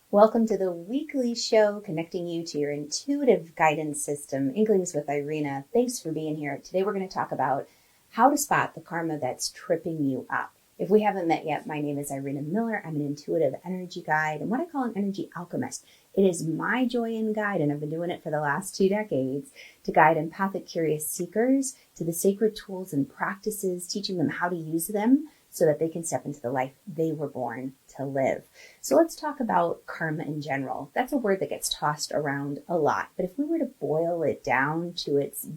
Welcome to the weekly show connecting you to your intuitive guidance system, Inklings with Irena. Thanks for being here. Today we're going to talk about how to spot the karma that's tripping you up. If we haven't met yet, my name is Irena Miller. I'm an intuitive energy guide and what I call an energy alchemist. It is my joy and guide, and I've been doing it for the last 2 decades, to guide empathic curious seekers to the sacred tools and practices, teaching them how to use them so that they can step into the life they were born to live. So let's talk about karma in general. That's a word that gets tossed around a lot, but if we were to boil it down to its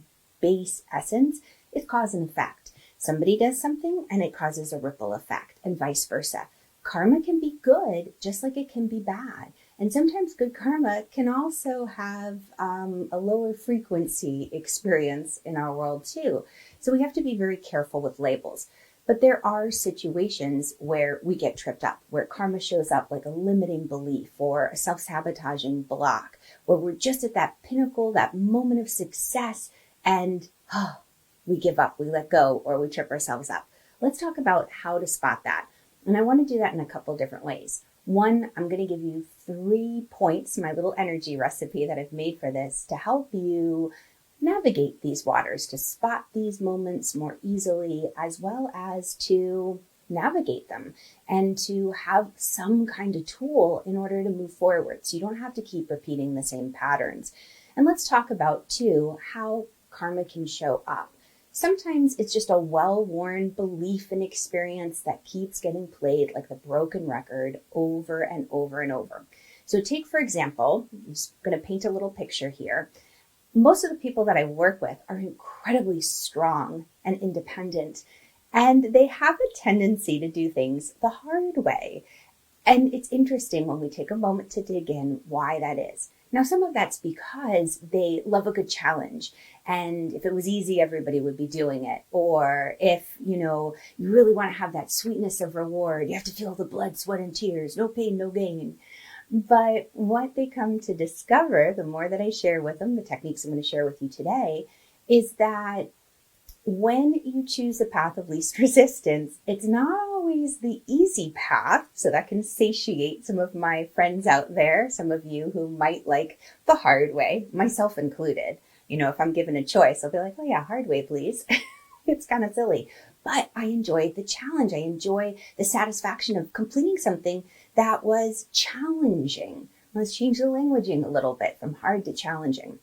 base essence, it's cause and effect. Somebody does something and it causes a ripple effect, and vice versa. Karma can be good just like it can be bad. And sometimes good karma can also have a lower frequency experience in our world too. So we have to be very careful with labels. But there are situations where we get tripped up, where karma shows up like a limiting belief or a self-sabotaging block, where we're just at that pinnacle, that moment of success, and we give up, we let go, or we trip ourselves up. Let's talk about how to spot that. And I want to do that in a couple different ways. One, I'm going to give you 3 points, my little energy recipe that I've made for this, to help you navigate these waters, to spot these moments more easily, as well as to navigate them and to have some kind of tool in order to move forward. So you don't have to keep repeating the same patterns. And let's talk about too, how karma can show up. Sometimes it's just a well-worn belief and experience that keeps getting played like the broken record over and over and over. So take, for example, I'm just going to paint a little picture here. Most of the people that I work with are incredibly strong and independent, and they have a tendency to do things the hard way. And it's interesting when we take a moment to dig in why that is. Now, some of that's because they love a good challenge. And if it was easy, everybody would be doing it. Or if, you really want to have that sweetness of reward, you have to feel the blood, sweat, and tears. No pain, no gain. But what they come to discover, the more that I share with them, the techniques I'm going to share with you today, is that when you choose the path of least resistance, it's not always the easy path. So that can satiate some of my friends out there, some of you who might like the hard way, myself included. If I'm given a choice, I'll be like, oh yeah, hard way, please. It's kind of silly. But I enjoy the challenge. I enjoy the satisfaction of completing something that was challenging. Let's change the languaging a little bit from hard to challenging.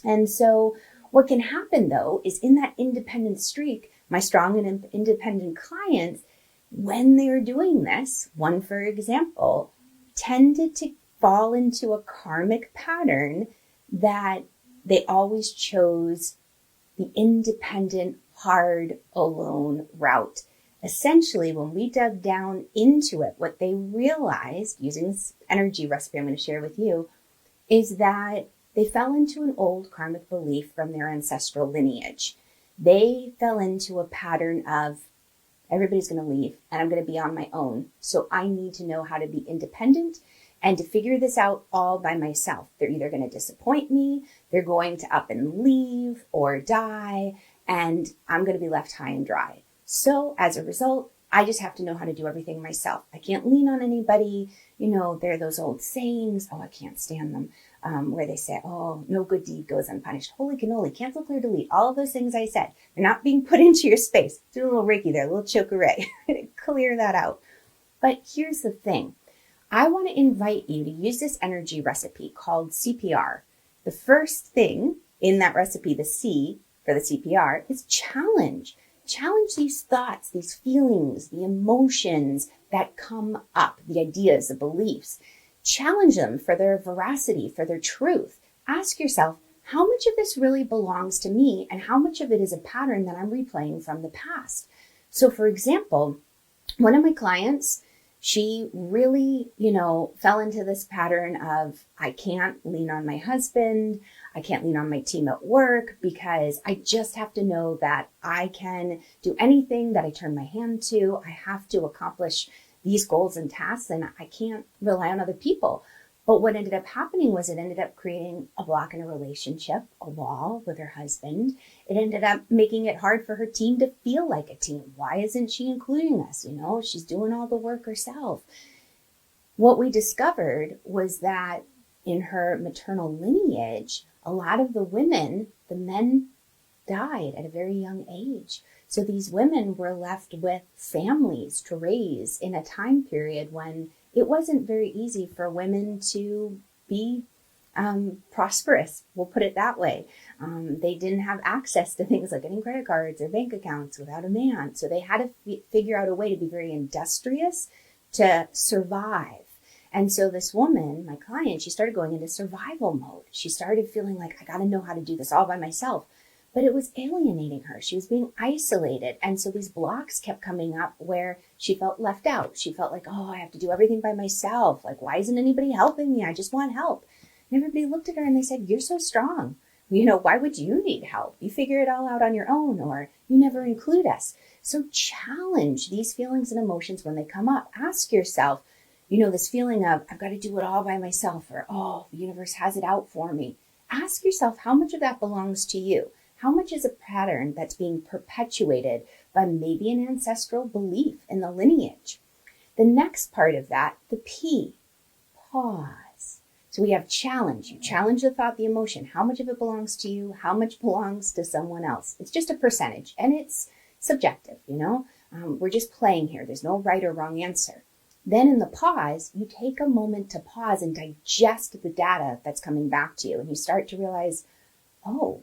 And so what can happen though is in that independent streak, my strong and independent clients, when they're doing this, one, for example, tended to fall into a karmic pattern that they always chose the independent, hard, alone route. Essentially, when we dug down into it, what they realized, using this energy recipe I'm going to share with you, is that they fell into an old karmic belief from their ancestral lineage. They fell into a pattern of, everybody's going to leave and I'm going to be on my own. So I need to know how to be independent and to figure this out all by myself. They're either going to disappoint me, they're going to up and leave or die, and I'm going to be left high and dry. So as a result, I just have to know how to do everything myself. I can't lean on anybody. There are those old sayings, I can't stand them, where they say, no good deed goes unpunished. Holy cannoli, cancel, clear, delete. All of those things I said, they're not being put into your space. Do a little Reiki there, a little chokeray. Clear that out. But here's the thing. I want to invite you to use this energy recipe called CPR. The first thing in that recipe, the C for the CPR, is challenge. Challenge these thoughts, these feelings, the emotions that come up, the ideas, the beliefs. Challenge them for their veracity, for their truth. Ask yourself, how much of this really belongs to me and how much of it is a pattern that I'm replaying from the past? So for example, one of my clients, she really, fell into this pattern of, I can't lean on my husband. I can't lean on my team at work because I just have to know that I can do anything that I turn my hand to. I have to accomplish these goals and tasks and I can't rely on other people. But what ended up happening was it ended up creating a block in a relationship, a wall with her husband. It ended up making it hard for her team to feel like a team. Why isn't she including us? She's doing all the work herself. What we discovered was that in her maternal lineage, a lot of the women, the men died at a very young age. So these women were left with families to raise in a time period when it wasn't very easy for women to be prosperous. We'll put it that way. They didn't have access to things like getting credit cards or bank accounts without a man. So they had to figure out a way to be very industrious to survive. And so this woman, my client, she started going into survival mode. She started feeling like, I got to know how to do this all by myself. But it was alienating her. She was being isolated. And so these blocks kept coming up where she felt left out. She felt like, oh, I have to do everything by myself. Like, why isn't anybody helping me? I just want help. And everybody looked at her and they said, you're so strong. Why would you need help? You figure it all out on your own, or you never include us. So challenge these feelings and emotions when they come up. Ask yourself, this feeling of, I've got to do it all by myself, or, oh, the universe has it out for me. Ask yourself, how much of that belongs to you? How much is a pattern that's being perpetuated by maybe an ancestral belief in the lineage? The next part of that, the P, pause. So we have challenge. You challenge the thought, the emotion. How much of it belongs to you? How much belongs to someone else? It's just a percentage, and it's subjective, We're just playing here. There's no right or wrong answer. Then in the pause, you take a moment to pause and digest the data that's coming back to you. And you start to realize, oh,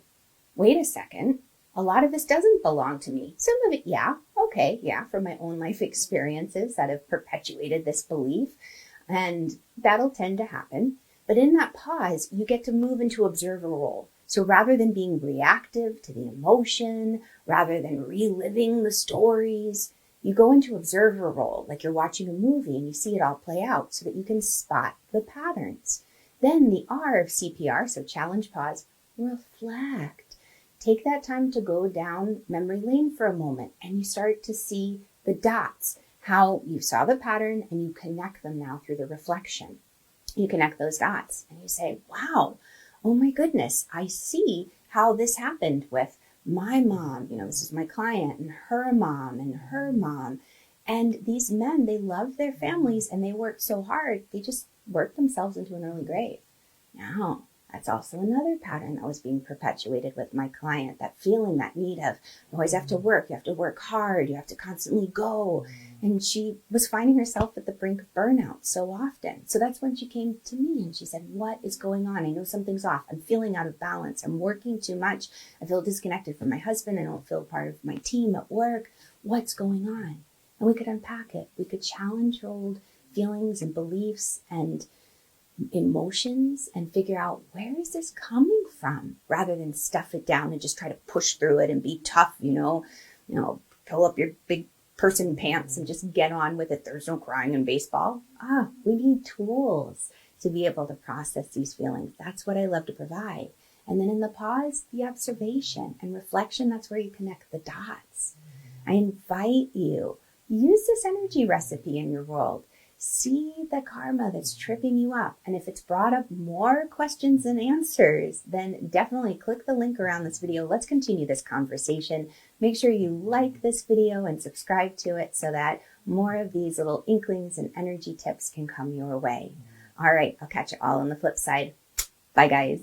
wait a second, a lot of this doesn't belong to me. Some of it, from my own life experiences that have perpetuated this belief. And that'll tend to happen. But in that pause, you get to move into observer role. So rather than being reactive to the emotion, rather than reliving the stories, you go into observer role, like you're watching a movie and you see it all play out so that you can spot the patterns. Then the R of CPR, so challenge, pause, reflect. Take that time to go down memory lane for a moment and you start to see the dots, how you saw the pattern and you connect them now through the reflection. You connect those dots and you say, wow, oh my goodness, I see how this happened with my mom. This is my client and her mom and her mom. And these men, they loved their families and they worked so hard, they just worked themselves into an early grave. Now, that's also another pattern that was being perpetuated with my client, that feeling, that need of, you always have to work, you have to work hard, you have to constantly go. And she was finding herself at the brink of burnout so often. So that's when she came to me and she said, what is going on? I know something's off. I'm feeling out of balance. I'm working too much. I feel disconnected from my husband. I don't feel part of my team at work. What's going on? And we could unpack it. We could challenge old feelings and beliefs and emotions and figure out, where is this coming from, rather than stuff it down and just try to push through it and be tough, pull up your big person pants and just get on with it. There's no crying in baseball. We need tools to be able to process these feelings. That's what I love to provide. And then in the pause, the observation and reflection, that's where you connect the dots. I invite you, use this energy recipe in your world. See the karma that's tripping you up. And if it's brought up more questions than answers, then definitely click the link around this video. Let's continue this conversation. Make sure you like this video and subscribe to it so that more of these little inklings and energy tips can come your way. All right, I'll catch you all on the flip side. Bye, guys.